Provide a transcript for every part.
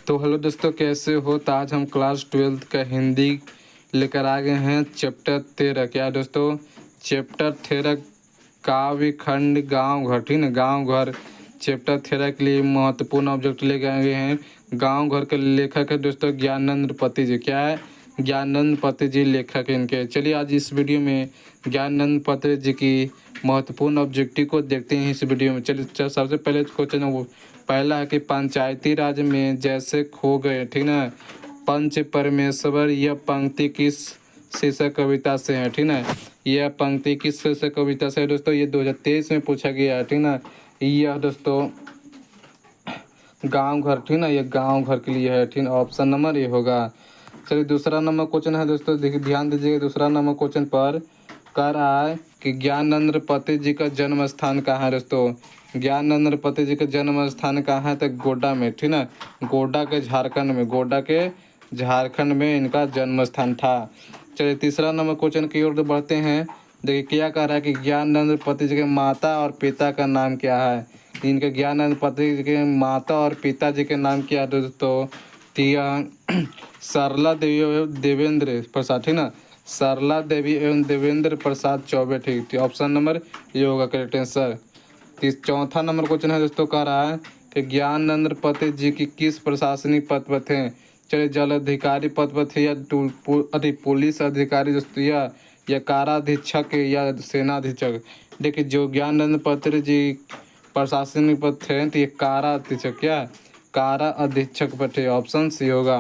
तो हेलो दोस्तों, कैसे हो। तो आज हम क्लास 12th का हिंदी लेकर आ गए हैं चैप्टर 13। क्या दोस्तों, चैप्टर 13 काव्य खंड गांव घर। ठीक है, गांव घर चैप्टर 13 के लिए महत्वपूर्ण ऑब्जेक्ट लेके आए हैं। गांव घर के लेखक है दोस्तों ज्ञानंद पति जी। क्या है, ज्ञानंद पति जी लेखक है इनके। चलिए आज इस वीडियो में ज्ञानंद पति जी की महत्वपूर्ण ऑब्जेक्टिव को देखते हैं इस वीडियो में। चलिए सबसे पहले क्वेश्चन है वो पहला है कि पंचायती राज में जैसे खो गए, ठीक ना, पंच परमेश्वर, यह पंक्ति किस शीर्षक कविता से है। ठीक ना, यह पंक्ति किस शीर्षक कविता से है दोस्तों, ये 2023 में पूछा गया है। ठीक ना, यह दोस्तों गांव घर, ठीक ना, ये गांव घर के लिए है। ठीक, ऑप्शन नंबर ये होगा। चलिए दूसरा नंबर क्वेश्चन है दोस्तों, देखिए ध्यान दीजिएगा। दूसरा नंबर क्वेश्चन पर कह रहा है कि ज्ञानंद पति जी का जन्म स्थान कहाँ है दोस्तों। ज्ञानंद पति जी का जन्म स्थान कहाँ है, तो गोड्डा में। ठीक ना, गोड्डा के झारखंड में, गोड्डा के झारखंड में इनका जन्म स्थान था। चलिए तीसरा नंबर क्वेश्चन की ओर बढ़ते हैं। देखिए क्या कह रहा है कि ज्ञानंद पति जी के माता और पिता का नाम क्या है। इनके ज्ञानंद पति जी के माता और पिताजी के नाम क्या है दोस्तों, सरला देवी एवं देवेंद्र प्रसाद। ठीक ना, सरला देवी एवं देवेंद्र प्रसाद चौबे। ठीक, ऑप्शन नंबर ये होगा करेक्ट आंसर। चौथा नंबर क्वेश्चन है दोस्तों, कह रहा है कि ज्ञानंद पति जी की किस प्रशासनिक पद पर थे। चलिए जल अधिकारी पद पर थे, या पुलिस अधिकारी दोस्तों, या काराधीक्षक या सेनाधीक्षक। देखिए जो ज्ञानंद पति जी प्रशासनिक पद थे तो ये कारा अधीक्षक, क्या कारा अधीक्षक पर थे। ऑप्शन सी होगा।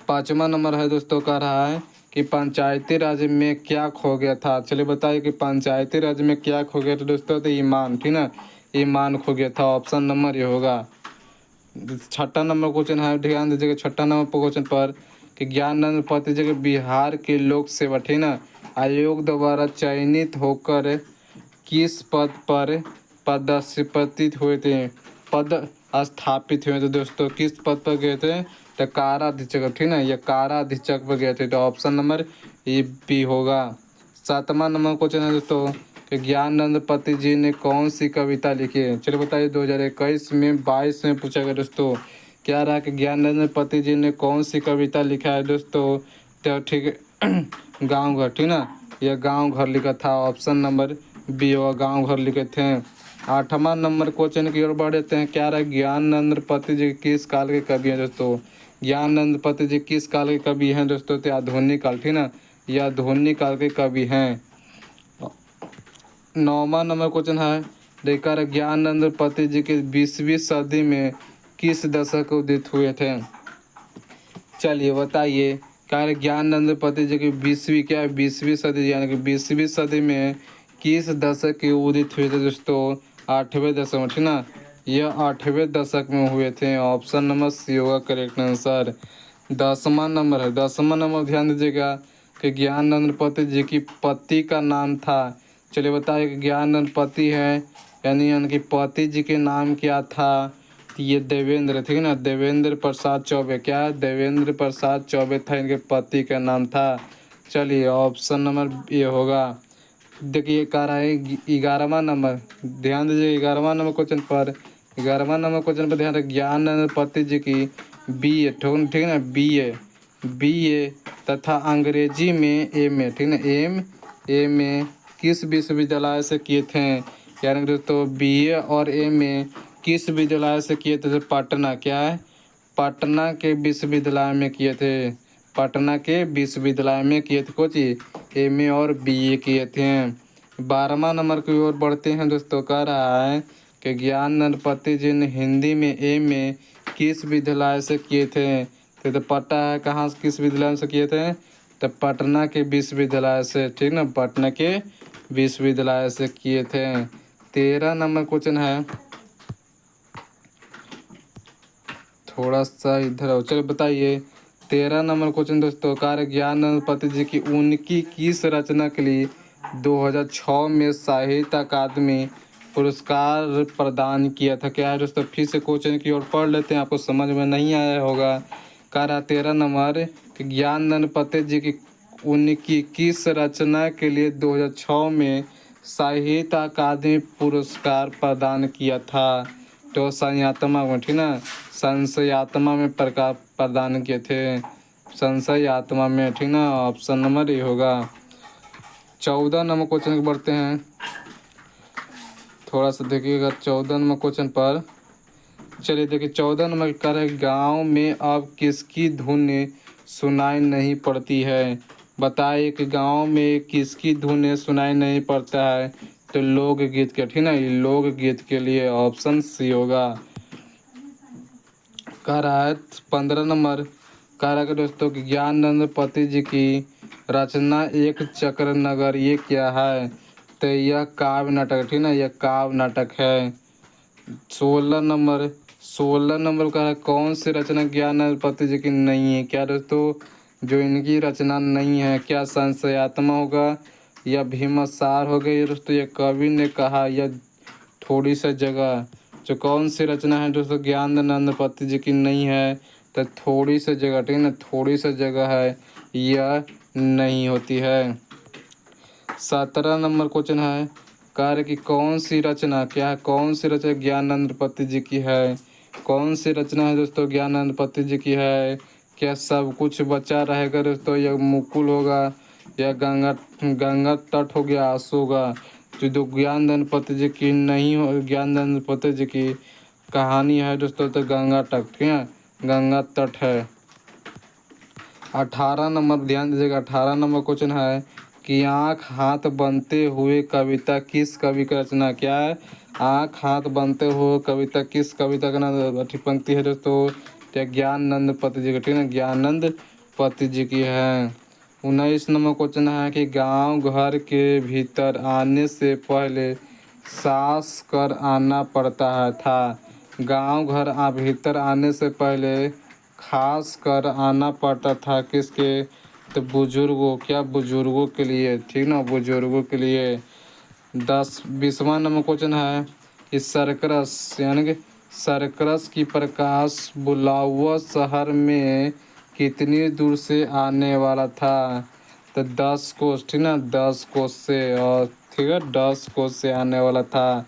पाँचवा नंबर है दोस्तों, कह रहा है कि पंचायती राज में क्या खो गया था। चलिए बताइए कि पंचायती राज में क्या खो गया था दोस्तों, तो ईमान। ठीक ना, ईमान खो गया था। ऑप्शन नंबर ये होगा। छठा नंबर क्वेश्चन है, ध्यान दीजिएगा छठा नंबर क्वेश्चन पर कि ज्ञानंद पति जी के बिहार के लोक सेवा, ठीक ना, आयोग द्वारा चयनित होकर किस पद पर पदस्थापित हुए थे, पद स्थापित हुए थे दोस्तों, किस पद पर गए थे, तो काराधीक्षक। ठीक ना, ये काराधीक्षक पर गए थे। तो ऑप्शन नंबर ये बी होगा। सातवां नंबर क्वेश्चन है दोस्तों कि ज्ञानंद पति जी ने कौन सी कविता लिखी है। चलिए बताइए 2021 में 22 में पूछा गया दोस्तों। क्या रहा कि ज्ञानंद पति जी ने कौन सी कविता लिखा है दोस्तों, तो ठीक है गाँव घर। ठीक ना, यह गाँव घर लिखा था। ऑप्शन नंबर बी होगा, गाँव घर लिखे थे। आठवां नंबर क्वेश्चन की ओर बढ़ जाते हैं। क्या रहा ज्ञानंद पति जी किस काल के कवि हैं दोस्तों। ज्ञानंद पति जी किस काल के कवि हैं दोस्तों, तो आधुनिक काल। ठीक ना, यह आधुनिक काल के कवि हैं। नौवां नंबर क्वेश्चन है, देखकर ज्ञानंद पति जी के 20वीं सदी में किस दशक उदित हुए थे। चलिए बताइए, क्या ज्ञानंद पति जी की 20वीं, क्या है 20वीं सदी, यानी कि 20वीं सदी में किस दशक के उदित हुए थे दोस्तों, 8वें दशक में। ठीक ना, यह 8वें दशक में हुए थे। ऑप्शन नंबर सी होगा करेक्ट आंसर। 10वां नंबर है, 10वां नंबर ध्यान दीजिएगा कि ज्ञानंद पति जी की पति का नाम था। चलिए बताइए कि ज्ञानंद पति है, यानी कि पति जी के नाम क्या था, ये देवेंद्र। ठीक है ना, देवेंद्र प्रसाद चौबे। क्या है, देवेंद्र प्रसाद चौबे था इनके पति का नाम था। चलिए ऑप्शन नंबर ये होगा। देखिए कह रहा है 11वां नंबर, ध्यान दीजिए 11वां नंबर क्वेश्चन पर। 11वां नंबर क्वेश्चन पर ध्यान रखिए, ज्ञानंद पति जी की BA, ठीक है ना, BA तथा अंग्रेजी में MA, ठीक है ना, MA किस विश्वविद्यालय से किए थे। यानी कि दोस्तों BA और MA किस विद्यालय से किए थे, तो पटना। क्या है, पटना के विश्वविद्यालय में किए थे। पटना के विश्वविद्यालय में किए थे कोची, MA और BA किए थे। 12वां नंबर की ओर बढ़ते हैं दोस्तों। कह रहा है कि ज्ञानंद पति जी ने हिंदी में MA किस विद्यालय से किए थे, तो पता है कहाँ से, किस विद्यालय से किए थे, तो पटना के विश्वविद्यालय से। ठीक ना, पटना के विश्वविद्यालय से किए थे। 13 नंबर क्वेश्चन है, थोड़ा सा इधर आओ। चलो बताइए 13 नंबर क्वेश्चन दोस्तों, कार्य ज्ञानंद पति जी की उनकी किस रचना के लिए 2006 में साहित्य अकादमी पुरस्कार प्रदान किया था। क्या है दोस्तों, फिर से क्वेश्चन की ओर पढ़ लेते हैं, आपको समझ में नहीं आया होगा। कार्य 13 नंबर कि ज्ञानंद पति जी की उनकी किस रचना के लिए 2006 में साहित्य अकादमी पुरस्कार प्रदान किया था। तो संयात्मा में, ठीक ना, संशयात्मा में प्रकाश प्रदान किए थे, संशयात्मा में, ठीक ना। ऑप्शन नंबर ए होगा। 14 नंबर क्वेश्चन को बढ़ते हैं, थोड़ा सा देखिएगा 14 नंबर क्वेश्चन पर। चलिए देखिए 14 नंबर का है, गाँव में अब किसकी धुन सुनाई नहीं पड़ती है। बताइए कि गांव में किसकी धुन सुनाई नहीं पड़ता है। तो लोकगीत के, ठीक ना, ये लोकगीत के लिए ऑप्शन सी होगा। कह रहा है 15 नंबर, कह रहा है कि दोस्तों कि ज्ञानानंद पति जी की रचना एक चक्र नगर ये क्या है। तो यह काव्य नाटक, ठीक ना, यह काव्य नाटक है। 16 नंबर का है, कौन सी रचना ज्ञानानंद पति जी की नहीं है। क्या दोस्तों, जो इनकी रचना नहीं है, क्या संशयात्मा होगा या भीमसार हो गई दोस्तों, या कवि ने कहा, या थोड़ी सी जगह। जो कौन सी रचना है दोस्तों ज्ञानानंद पति जी की नहीं है, तो थोड़ी सी जगह, ठीक है ना, थोड़ी सी जगह है, यह नहीं होती है। 17 नंबर क्वेश्चन है, कार्य की कौन सी रचना, क्या है, कौन सी रचना ज्ञानानंद पति जी की है। कौन सी रचना है दोस्तों ज्ञानानंद पति जी की है। क्या सब कुछ बचा रहेगा दोस्तों, यह मुकुल होगा, या गंगा गंगा तट हो गया, आंसू होगा। जो ज्ञानानंद पति जी की नहीं हो, ज्ञानानंद पति जी की कहानी है दोस्तों, तो गंगा तट, ठीक है, गंगा तट है। 18 नंबर ध्यान दीजिएगा, 18 नंबर क्वेश्चन है कि आँख हाथ बनते हुए कविता किस कवि की रचना। क्या है, आँख हाथ बनते हुए कविता किस कविता का नाम पंक्ति है दोस्तों। क्या ज्ञानानंद पति जी की, ठीक है, ज्ञानानंद पति जी की है। 19 नंबर क्वेश्चन है कि गांव घर के भीतर आने से पहले सास कर आना पड़ता है था। गांव घर भीतर आने से पहले खास कर आना पड़ता था किसके, तो बुजुर्गों, क्या बुजुर्गों के लिए, ठीक ना, बुजुर्गों के लिए। 20वां नंबर क्वेश्चन है कि सरकस, यानी कि सरकस की प्रकाश बुलावा शहर में कितनी दूर से आने वाला था। तो 10 कोस, ठीक ना, 10 कोस से, और ठीक है 10 कोस से आने वाला था।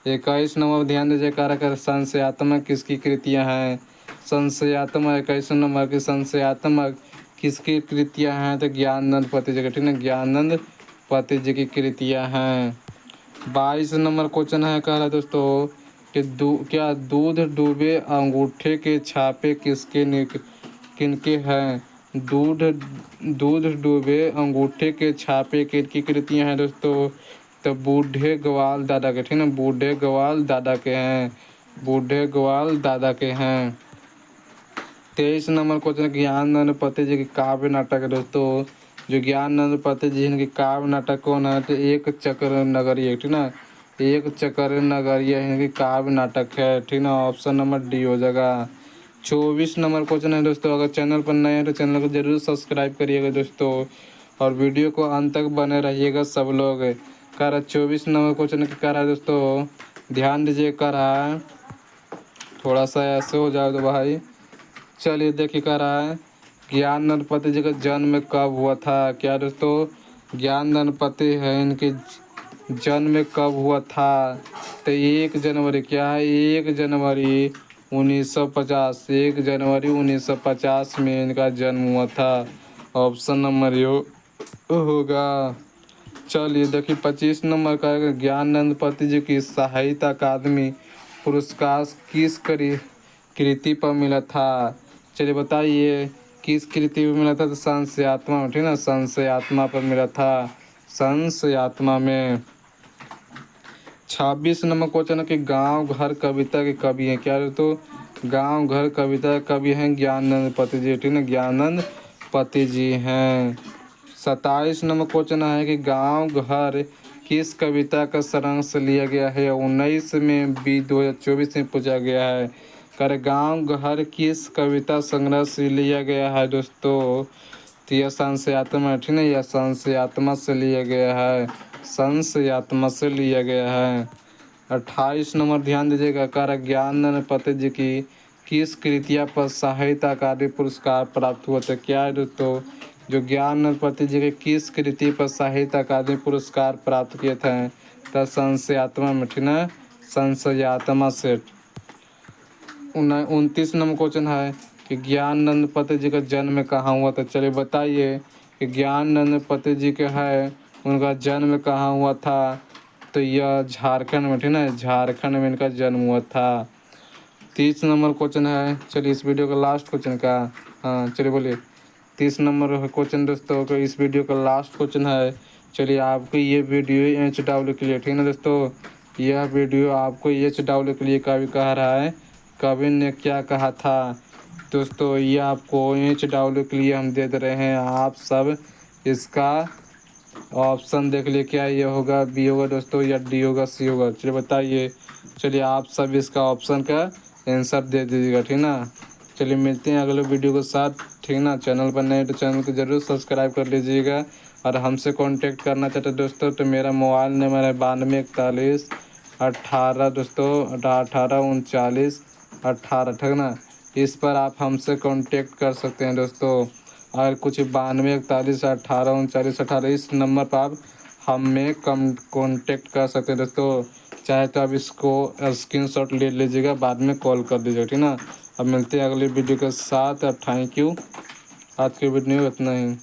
21 नंबर ध्यान दीजिए, कारक संशयात्मक किसकी कृतियाँ हैं। संशयात्मक 21 नंबर की संशयात्मक किसकी कृतियाँ हैं, तो ज्ञानानंद पति जी की, ठीक है, ज्ञानानंद पति जी की कृतियाँ हैं। 22 नंबर क्वेश्चन है, कह रहा है दोस्तों कि क्या दूध डूबे अंगूठे के छापे किनके हैं। दूध डूबे अंगूठे के छापे किनकी कृतियाँ हैं दोस्तों, तो बूढ़े ग्वाल दादा के, ठीक है, बूढ़े ग्वाल दादा के हैं, बूढ़े ग्वाल दादा के हैं। 23 नंबर क्वेश्चन, ज्ञानानंद पति जी की काव्य नाटक है दोस्तों। जो ज्ञानानंद पति जी इनके काव्य नाटक कौन है, तो एक चक्र नगरीय, ठीक ना, एक चक्र नगरीय इनकी काव्य नाटक है, ठीक ना, ऑप्शन नंबर डी हो जाएगा। 24 नंबर क्वेश्चन है दोस्तों, अगर चैनल पर नए हैं तो चैनल को जरूर सब्सक्राइब करिएगा दोस्तों, और वीडियो को अंत तक बने रहिएगा सब लोग। कह रहा 24 नंबर क्वेश्चन कह रहा है दोस्तों, ध्यान दीजिए, कह रहा है, थोड़ा सा ऐसे हो जाए तो भाई। चलिए देखिए, कह रहा है ज्ञानानंद पति जी का जन्म कब हुआ था। क्या दोस्तों, ज्ञानानंद पति है, इनके जन्म कब हुआ था, तो 1 जनवरी, क्या है, 1 जनवरी 1950, 1 जनवरी 1950 में इनका जन्म हुआ था। ऑप्शन नंबर यो होगा। चलिए देखिए 25 नंबर का, ज्ञानानंद पति जी की साहित्य अकादमी पुरस्कार किस कृति पर मिला था। चलिए बताइए किस कृति पर मिला था, तो संशयात्मा में, ठीक ना, संशयात्मा पर मिला था, संशयात्मा में। 26 नंबर क्वेश्चन है कि गांव घर कविता के कवि हैं। क्या तो गांव घर कविता के कवि हैं ज्ञानानंद पति जी, ठीक ना, ज्ञानानंद पति जी हैं। 27 नंबर क्वेश्चन है कि गांव घर किस कविता का सारांश लिया गया है। 19 में बी 2024 में पूछा गया है। कर गांव घर किस कविता संग्रह से लिया गया है दोस्तों, तो यह संशयात्मा, ठीक है, यह संशयात्मा से लिया गया है, संशयात्मा से लिया गया है। 28 नंबर ध्यान दीजिएगा, कारक ज्ञानानंद पति जी की किस कृतिया पर साहित्य अकादमी पुरस्कार प्राप्त हुआ था। क्या है दोस्तों, जो ज्ञानानंद पति जी के किस कृति पर साहित्य अकादमी पुरस्कार प्राप्त किए थे, तो संशयात्मा में, ठीक है, संशयात्मा से। 29 नंबर क्वेश्चन है कि ज्ञानानंद पत जी का जन्म कहाँ हुआ था। चलिए बताइए कि ज्ञानानंद पत जी के है उनका जन्म कहाँ हुआ था। तो यह झारखंड में, ठीक ना, झारखंड में इनका जन्म हुआ था। 30 नंबर क्वेश्चन है, चलिए इस वीडियो का लास्ट क्वेश्चन का, हाँ चलिए बोलिए। 30 नंबर क्वेश्चन दोस्तों को इस वीडियो का लास्ट क्वेश्चन है। चलिए आपको ये वीडियो HW के लिए, ठीक ना दोस्तों, यह वीडियो आपको HW के लिए कवि कह रहा है। कवि ने क्या कहा था दोस्तों, ये आपको HW के लिए हम दे दे रहे हैं। आप सब इसका ऑप्शन देख लिए, क्या ये होगा, बी होगा दोस्तों या डी होगा, सी होगा, चलिए बताइए। चलिए आप सब इसका ऑप्शन का आंसर दे दीजिएगा, ठीक ना। चलिए मिलते हैं अगले वीडियो के साथ, ठीक ना। चैनल पर नए तो चैनल को ज़रूर सब्सक्राइब कर लीजिएगा। और हमसे कांटेक्ट करना चाहते दोस्तों तो मेरा मोबाइल नंबर है 924118 दोस्तों 1839 ठीक ना। इस पर आप हमसे कांटेक्ट कर सकते हैं दोस्तों। और कुछ 92411839 इस नंबर पर आप हमें कम कांटेक्ट कर सकते हैं दोस्तों। चाहे तो आप इसको स्क्रीनशॉट ले लीजिएगा, बाद में कॉल कर दीजिएगा, ठीक ना। अब मिलते हैं अगली वीडियो के साथ। अब थैंक यू, आज की वीडियो इतना ही।